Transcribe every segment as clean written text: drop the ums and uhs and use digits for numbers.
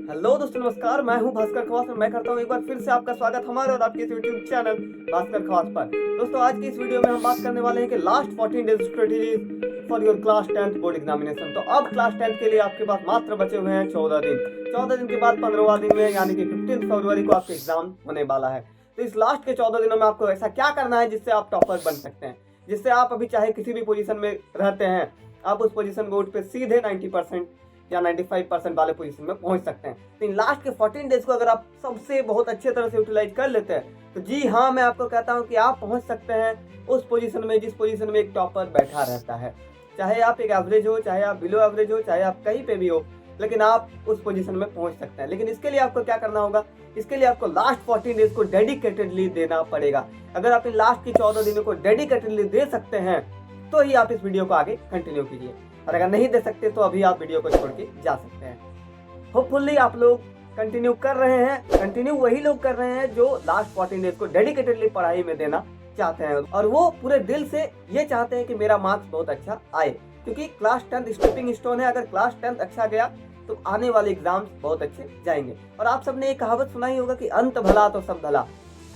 Hello दोस्तों, नमस्कार। मैं हूं भास्कर खवास और मैं करता हूं एक बार फिर से आपका स्वागत हमारे और आपके यूट्यूब चैनल भास्कर खवास पर। दोस्तों, आज की इस वीडियो में हम बात करने वाले हैं कि last 14 days strategies for your class 10th board examination. तो अब क्लास 10th के लिए आपके पास मात्र बचे हुए हैं 14 दिन। 14 दिन के बाद 15वां दिन में यानी कि 15 फरवरी को आपका एग्जाम होने वाला है। तो इस लास्ट के 14 दिनों में आपको ऐसा क्या करना है जिससे आप टॉपर बन सकते हैं, जिससे आप अभी चाहे किसी भी पोजीशन में रहते हैं, आप उस पोजीशन को उठ पे सीधे 90% या 95% वाले पोजीशन में पहुंच सकते हैं। तो इन लास्ट के 14 डेज को अगर आप सबसे बहुत अच्छे तरह से यूटिलाइज कर लेते हैं तो जी हाँ, मैं आपको कहता हूं कि आप पहुंच सकते हैं उस पोजीशन में जिस पोजीशन में एक टॉपर बैठा रहता है। चाहे आप एक एवरेज हो, चाहे आप बिलो एवरेज हो, चाहे आप कहीं पे भी हो, लेकिन आप उस पोजीशन में पहुंच सकते हैं। लेकिन इसके लिए आपको क्या करना होगा? इसके लिए आपको लास्ट 14 डेज को डेडिकेटेडली देना पड़ेगा। अगर आप इन लास्ट की 14 दिनों को डेडिकेटेडली दे सकते हैं तो ही आप इस वीडियो को आगे कंटिन्यू कीजिए, और अगर नहीं दे सकते तो अभी आप वीडियो को छोड़ के जा सकते हैं। होपफुली आप लोग कंटिन्यू कर रहे हैं। कंटिन्यू वही लोग कर रहे हैं जो लास्ट 14 डेज को डेडिकेटेडली पढ़ाई में देना चाहते हैं, और वो पूरे दिल से ये चाहते हैं कि मेरा मार्क्स बहुत अच्छा आए, क्योंकि क्लास 10th स्टेपिंग स्टोन है। अगर क्लास 10th अच्छा गया तो आने वाले एग्जाम्स बहुत अच्छे जाएंगे। और आप सबने एक कहावत सुना ही होगा कि अंत भला तो सब भला।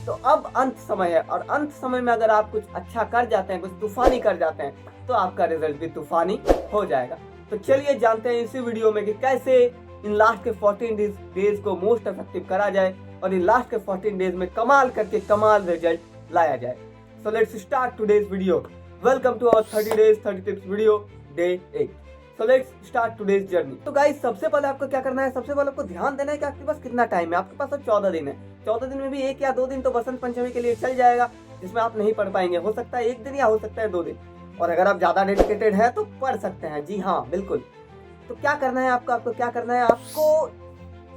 तो अब अंत समय है, और अंत समय में अगर आप कुछ अच्छा कर जाते हैं, कुछ तूफानी कर जाते हैं, तो आपका रिजल्ट भी तूफानी हो जाएगा। तो चलिए जानते हैं इसी वीडियो में कि कैसे इन लास्ट के 14 डेज को मोस्ट इफेक्टिव करा जाए और इन लास्ट के 14 डेज में कमाल करके कमाल रिजल्ट लाया जाए। So let's start today's video. Welcome to our 30 days 30 tips video day 8। So let's start today's journey. तो गाइस, सबसे पहले आपको क्या करना है? सबसे पहले आपको ध्यान देना है कि आपके पास कितना टाइम है। आपके पास अब 14 दिन है। 14 दिन में भी 1 या 2 दिन तो बसंत पंचमी के लिए चल जाएगा, जिसमें आप नहीं पढ़ पाएंगे। हो सकता है 1 दिन या हो सकता है 2 दिन। और अगर आप ज्यादा डेडिकेटेड है तो पढ़ सकते हैं। जी हाँ, बिल्कुल। तो क्या करना है आपको क्या करना है? आपको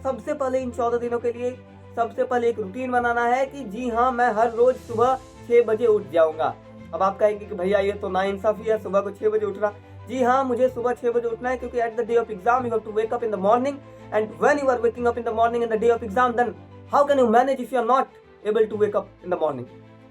सबसे पहले इन 14 दिनों के लिए सबसे पहले एक रूटीन बनाना है कि जी हाँ, मैं हर रोज सुबह 6 बजे उठ जाऊंगा। अब आप कहेंगे कि भैया ये तो नाइंसाफी है, सुबह को 6 बजे उठना। जी हाँ, मुझे सुबह 6 बजे उठना है, क्योंकि at the day of exam you have to wake up in the morning, and when you are waking up in the morning in the day of exam, then how can you manage if you are not able to wake up in the morning?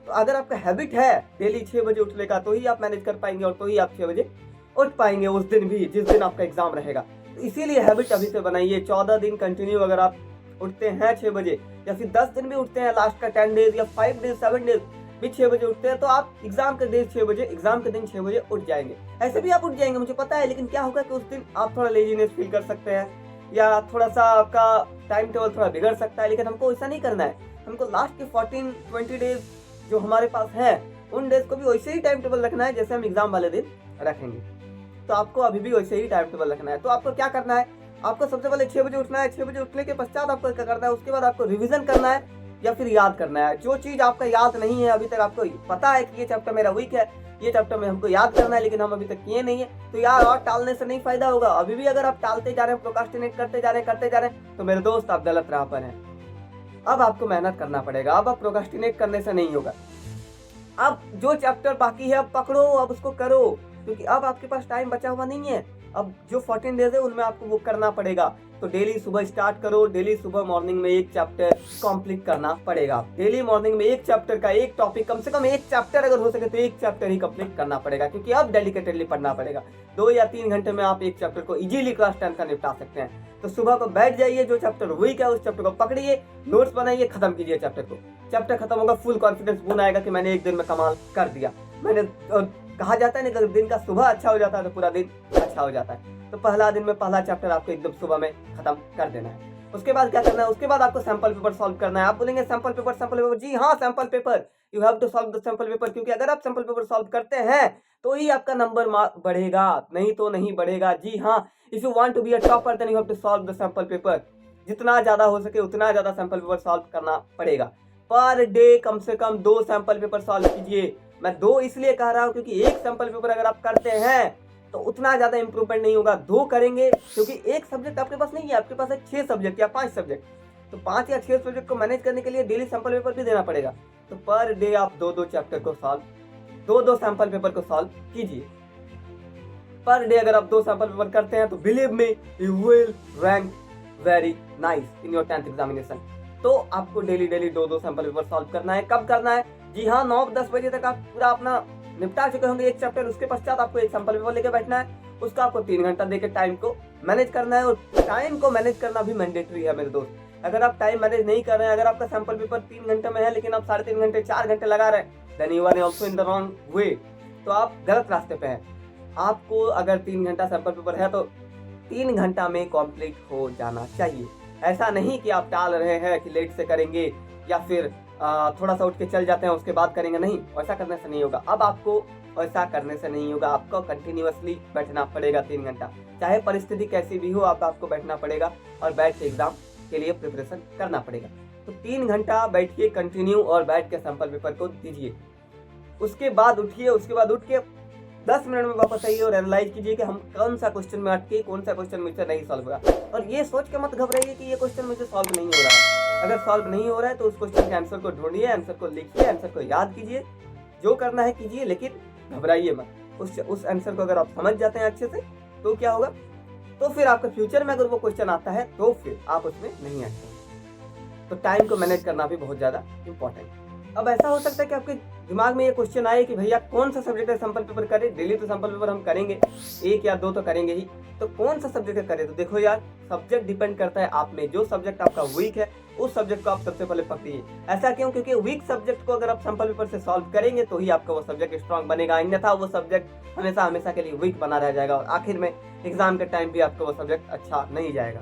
तो अगर आपका habit है daily 6 बजे उठने का, तो ही आप manage कर पाएंगे और तो ही आप 6 बजे उठ पाएंगे उस दिन भी जिस दिन आपका एग्जाम रहेगा। तो इसीलिए हैबिट अभी से बनाइए। 14 दिन कंटिन्यू अगर आप उठते हैं 6 बजे, या फिर 10 दिन भी उठते हैं, लास्ट का 10 डेज या 5 डेज 7 डेज भी 6 बजे उठते हैं, तो आप एग्जाम के दिन 6 बजे उठ जाएंगे। ऐसे भी आप उठ जाएंगे, मुझे पता है। लेकिन क्या होगा कि उस दिन आप थोड़ा लेजीनेस फील कर सकते हैं, या थोड़ा सा आपका टाइम टेबल थोड़ा बिगड़ सकता है। लेकिन हमको ऐसा नहीं करना है। हमको लास्ट के 14-20 डेज जो हमारे पास है, उन डेज को भी वैसे ही टाइम टेबल रखना है जैसे हम एग्जाम वाले दिन रखेंगे। तो आपको अभी भी वैसे ही टाइम टेबल रखना है। तो आपको क्या करना है? आपको सबसे पहले 6 बजे उठना है। 6 बजे उठने के पश्चात आपको क्या करना है? उसके बाद आपको रिवीजन करना है या फिर याद करना है। जो चीज आपका याद नहीं है अभी तक, आपको पता है कि ये चैप्टर मेरा वीक है, ये चैप्टर में हमको याद करना है, लेकिन हम अभी तक किए नहीं है, तो यार और टालने से नहीं फायदा होगा। अभी भी अगर आप टालते जा रहे हैं, प्रोक्रास्टिनेट करते जा रहे हैं, तो मेरे दोस्त आप गलत राह पर हैं। अब आपको मेहनत करना पड़ेगा। अब आप प्रोक्रास्टिनेट करने से नहीं होगा। अब जो चैप्टर बाकी है अब पकड़ो, अब उसको करो, क्योंकि अब आपके पास टाइम बचा हुआ नहीं है। अब जो 14 डेज है उनमें आपको वो करना पड़ेगा। तो डेली सुबह स्टार्ट करो। डेली सुबह मॉर्निंग में एक चैप्टर कंप्लीट करना पड़ेगा। डेली मॉर्निंग में एक चैप्टर का एक टॉपिक, कम से कम एक चैप्टर अगर हो सके तो एक चैप्टर ही कंप्लीट करना पड़ेगा, क्योंकि अब डेडिकेटेडली पढ़ना पड़ेगा। 2 या 3 घंटे में आप एक चैप्टर को इजीली क्लास 10 का निपटा सकते हैं। तो सुबह को बैठ जाइए, जो चैप्टर वीक है उस चैप्टर को पकड़िए, नोट्स बनाइए, खत्म कीजिए चैप्टर को। चैप्टर खत्म होगा, फुल कॉन्फिडेंस बून आएगा कि मैंने एक दिन में कमाल कर दिया। मैंने कहा जाता है ना, अगर दिन का सुबह अच्छा हो जाता है तो पूरा दिन अच्छा हो जाता है। तो पहला दिन में पहला चैप्टर आपको एकदम सुबह में खत्म कर देना है। उसके बाद क्या करना है? उसके बाद आपको सैंपल पेपर सॉल्व करना है। आप बोलेंगे सैंपल पेपर। जी हाँ, sample paper. You have to solve the sample paper, क्योंकि अगर आप सैंपल पेपर सॉल्व करते हैं तो ही आपका नंबर बढ़ेगा, नहीं तो नहीं बढ़ेगा। जी हाँ, if you want to be a topper then you have to solve the sample paper. जितना ज्यादा हो सके उतना ज्यादा सैंपल पेपर सॉल्व करना पड़ेगा। पर डे कम से कम 2 सैंपल पेपर सॉल्व कीजिए। मैं 2 इसलिए कह रहा हूँ क्योंकि एक सैंपल पेपर अगर आप करते हैं तो उतना ज्यादा इंप्रूवमेंट नहीं होगा। 2 करेंगे, क्योंकि एक सब्जेक्ट आपके पास नहीं है, आपके पास है 6 सब्जेक्ट या 5 सब्जेक्ट। तो 5 या 6 सब्जेक्ट को मैनेज करने के लिए डेली सैंपल पेपर भी देना पड़ेगा। तो पर डे आप 2-2 चैप्टर को सॉल्व, 2-2 सैंपल पेपर को सॉल्व कीजिए। पर डे अगर आप 2 सैंपल पेपर करते हैं तो believe me, you will rank very nice in your 10th examination. तो आपको डेली 2-2 सैंपल पेपर सॉल्व करना है। कब करना है? जी हाँ, 9-10 बजे तक आप पूरा अपना निपटा चुके होंगे एक चैप्टर। उसके पश्चात आपको एक सैंपल पेपर लेके बैठना है उसका आपको 3 घंटा देकर टाइम को मैनेज करना है। और टाइम को मैनेज करना भी मैंडेटरी है मेरे दोस्त। अगर आप टाइम मैनेज नहीं कर रहे हैं, अगर आपका सैंपल पेपर 3 घंटे में है लेकिन आप 3.5 घंटे 4 घंटे लगा रहे हैं, then you are also in the wrong way. तो आप गलत रास्ते पे हैं। आपको अगर 3 घंटा सैंपल पेपर है तो 3 घंटा में कंप्लीट हो जाना चाहिए। ऐसा नहीं कि आप टाल रहे हैं कि लेट से करेंगे या फिर थोड़ा सा उठ के चल जाते हैं उसके बाद करेंगे, नहीं, ऐसा करने से नहीं होगा। अब आपको ऐसा करने से नहीं होगा, आपको कंटिन्यूअसली बैठना पड़ेगा 3 घंटा, चाहे परिस्थिति कैसी भी हो, आपको बैठना पड़ेगा और बैठ के एग्जाम के लिए प्रिपरेशन करना पड़ेगा। तो 3 घंटा बैठिए कंटिन्यू और बैठ के सैंपल पेपर को दीजिए। उसके बाद उठिए, उसके बाद उठ के 10 मिनट में वापस आइए और एनालाइज कीजिए कि हम कौन सा क्वेश्चन में अटके, कौन सा क्वेश्चन मुझसे नहीं सॉल्व हुआ। और ये सोच के मत घबराइए कि ये क्वेश्चन मुझे सॉल्व नहीं हो रहा है। अगर सॉल्व नहीं हो रहा है तो उस क्वेश्चन के आंसर को ढूंढिए, आंसर को लिखिए, आंसर को याद कीजिए, जो करना है कीजिए, लेकिन घबराइए मत। उस आंसर को अगर आप समझ जाते हैं अच्छे से तो क्या होगा, तो फिर आपके फ्यूचर में अगर वो क्वेश्चन आता है तो फिर आप उसमें नहीं आते। तो टाइम को मैनेज करना भी बहुत ज्यादा इंपॉर्टेंट है। अब ऐसा हो सकता है कि आपके दिमाग में ये क्वेश्चन आए कि भैया कौन सा सब्जेक्ट है सैंपल पेपर करें। डेली तो सैंपल पेपर हम करेंगे, 1 या 2 तो करेंगे ही, तो कौन सा सब्जेक्ट करें। तो देखो यार, सब्जेक्ट डिपेंड करता है आप में। जो सब्जेक्ट आपका वीक है उस सब्जेक्ट को आप सबसे पहले पकड़िए। ऐसा क्यों? क्योंकि वीक सब्जेक्ट को अगर आप सैंपल पेपर से सॉल्व करेंगे तो ही आपका वो सब्जेक्ट स्ट्रांग बनेगा, अन्यथा वो सब्जेक्ट हमेशा हमेशा के लिए वीक बना रह जाएगा और आखिर में एग्जाम के टाइम भी आपका वो सब्जेक्ट अच्छा नहीं जाएगा।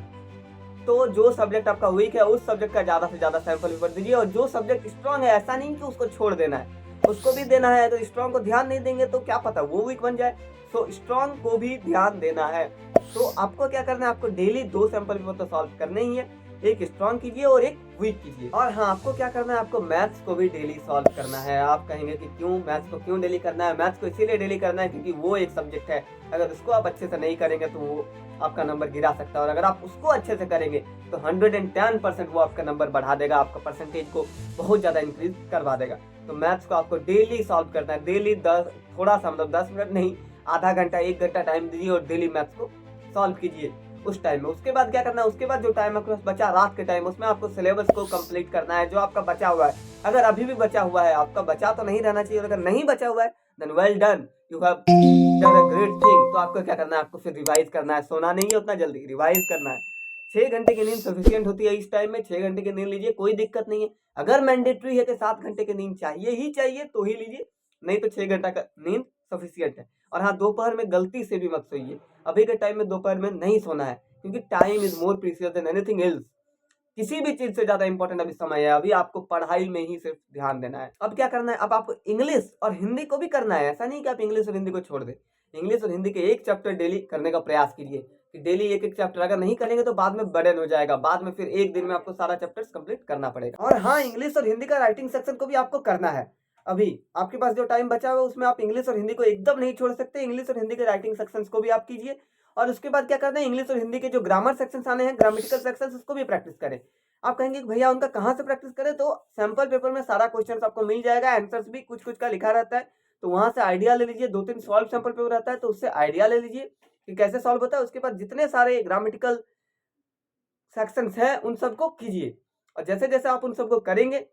तो जो सब्जेक्ट आपका वीक है उस सब्जेक्ट का ज्यादा से ज्यादा सैंपल पेपर दीजिए। और जो सब्जेक्ट स्ट्रांग है, ऐसा नहीं कि उसको छोड़ देना है, उसको भी देना है। तो स्ट्रांग को ध्यान नहीं देंगे तो क्या पता वो वीक बन जाए। तो स्ट्रांग को भी ध्यान देना है। तो आपको क्या करना है, आपको डेली 2 सैंपल पेपर तो सॉल्व करने ही है। एक स्ट्रांग कीजिए और एक वीक कीजिए। और हाँ, आपको क्या करना है, आपको मैथ्स को भी डेली सॉल्व करना है। आप कहेंगे कि क्यों मैथ्स को क्यों डेली करना है? मैथ्स को इसीलिए डेली करना है क्योंकि वो एक सब्जेक्ट है, अगर उसको आप अच्छे से नहीं करेंगे तो वो आपका नंबर गिरा सकता है। और अगर आप उसको अच्छे से करेंगे तो 110% वो आपका नंबर बढ़ा देगा, आपका परसेंटेज को बहुत ज्यादा इंक्रीज करवा देगा। तो मैथ्स को आपको डेली सॉल्व करना है। डेली 10 थोड़ा सा, मतलब 10 मिनट नहीं, आधा घंटा 1 घंटा टाइम दीजिए और डेली मैथ्स को सॉल्व कीजिए उस टाइम में। उसके बाद क्या करना है, उसके बाद जो टाइम आपके पास बचा रात के टाइम, उसमें आपको सिलेबस को कंप्लीट करना है जो आपका बचा हुआ है। अगर अभी भी बचा हुआ है, आपका बचा तो नहीं रहना चाहिए, अगर नहीं बचा हुआ है then well done, you have done a great thing. तो आपको क्या करना है, आपको फिर रिवाइज करना है। सोना नहीं है उतना जल्दी, रिवाइज करना है। 6 घंटे की नींद सफिशिएंट होती है इस टाइम में, 6 घंटे की नींद लीजिए, कोई दिक्कत नहीं है। अगर मैंडेटरी है कि 7 घंटे की नींद चाहिए ही चाहिए तो ही लीजिए, नहीं तो 6 घंटा का नींद सफिशिएंट है। और हाँ, दोपहर में गलती से भी मत सोइए। अभी के टाइम में दोपहर में नहीं सोना है क्योंकि time is more precious than anything else. किसी भी चीज से ज्यादा इंपॉर्टेंट अभी समय है। अभी आपको पढ़ाई में ही सिर्फ ध्यान देना है। अब क्या करना है, अब आपको इंग्लिश और हिंदी को भी करना है। ऐसा नहीं कि आप इंग्लिश और हिंदी को छोड़ दें। इंग्लिश और हिंदी के एक चैप्टर डेली करने का प्रयास कीजिए कि डेली एक एक चैप्टर। अगर नहीं करेंगे तो बाद में बर्डन हो जाएगा, बाद में फिर एक दिन में आपको सारा चैप्टर्स कंप्लीट करना पड़ेगा। और हाँ, इंग्लिश और हिंदी का राइटिंग सेक्शन को भी आपको करना है। अभी आपके पास जो टाइम बचा हुआ है उसमें आप इंग्लिश और हिंदी को एकदम नहीं छोड़ सकते। इंग्लिश और हिंदी के राइटिंग सेक्शंस को भी आप कीजिए। और उसके बाद क्या करना है, इंग्लिश और हिंदी के जो ग्रामर सेक्शंस आने हैं, ग्रामेटिकल सेक्शंस, उसको भी प्रैक्टिस करें। आप कहेंगे कि भैया उनका कहाँ से प्रैक्टिस करें? तो सैंपल पेपर में सारा क्वेश्चंस आपको मिल जाएगा, आंसर्स भी कुछ कुछ का लिखा रहता है, तो वहां से आइडिया ले लीजिए। 2-3 सॉल्व सैंपल पेपर रहता है तो उससे आइडिया ले लीजिए कि कैसे सॉल्व होता है। उसके बाद जितने सारे ग्रामेटिकल सेक्शंस हैं उन सबको कीजिए। और जैसे जैसे आप उन सबको करेंगे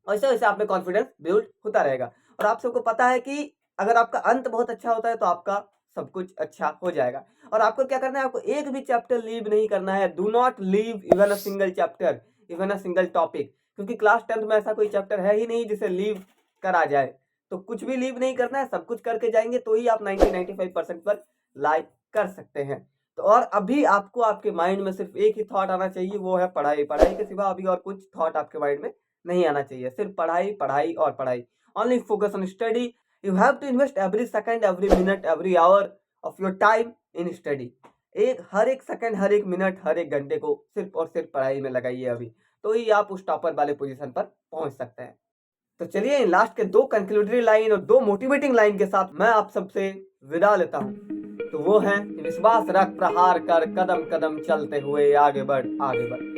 वैसे वैसे आप में कॉन्फिडेंस बिल्ड होता रहेगा। और आप सबको पता है कि अगर आपका अंत बहुत अच्छा होता है तो आपका सब कुछ अच्छा हो जाएगा। और आपको क्या करना है, आपको एक भी चैप्टर लीव नहीं करना है। Do not leave even a single chapter, even a single topic, क्योंकि क्लास 10th में ऐसा कोई चैप्टर है ही नहीं जिसे लीव करा जाए। तो कुछ भी लीव नहीं करना है, सब कुछ करके जाएंगे तो ही आप 90-95% पर लाइक कर सकते हैं। तो और अभी आपको आपके माइंड में सिर्फ एक ही थॉट आना चाहिए, वो है पढ़ाई। पढ़ाई के सिवा अभी और कुछ थॉट आपके माइंड में नहीं आना चाहिए, सिर्फ पढ़ाई पढ़ाई और पढ़ाई। Only focus on study. You have to invest every second, every minute, every hour of your time in study. हर एक सेकंड, हर एक मिनट, हर एक घंटे को सिर्फ और सिर्फ पढ़ाई में लगाइए अभी, तो ही आप उस टॉपर वाले पोजीशन पर पहुंच सकते हैं। तो चलिए इन लास्ट के 2 कंक्लूडरी लाइन और 2 मोटिवेटिंग लाइन के साथ मैं आप सबसे विदा लेता हूं। तो वो है कि विश्वास रख, प्रहार कर, कदम कदम चलते हुए आगे बढ़, आगे बढ़।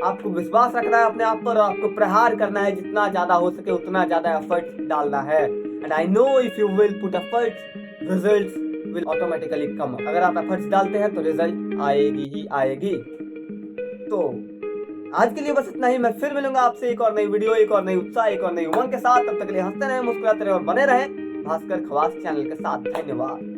आपको विश्वास रखना है अपने आप पर, आपको प्रहार करना है, जितना ज्यादा हो सके उतना ज्यादा एफर्ट डालना है। And I know if you will put efforts, results will automatically come. अगर आप एफर्ट्स डालते हैं तो रिजल्ट आएगी ही आएगी। तो आज के लिए बस इतना ही। मैं फिर मिलूंगा आपसे एक और नई वीडियो, एक और नई उत्साह, एक और नई उमंग के साथ। तब तक के लिए हंसते रहे, मुस्कुराते रहे और बने रहे भास्कर खवास चैनल के साथ। धन्यवाद।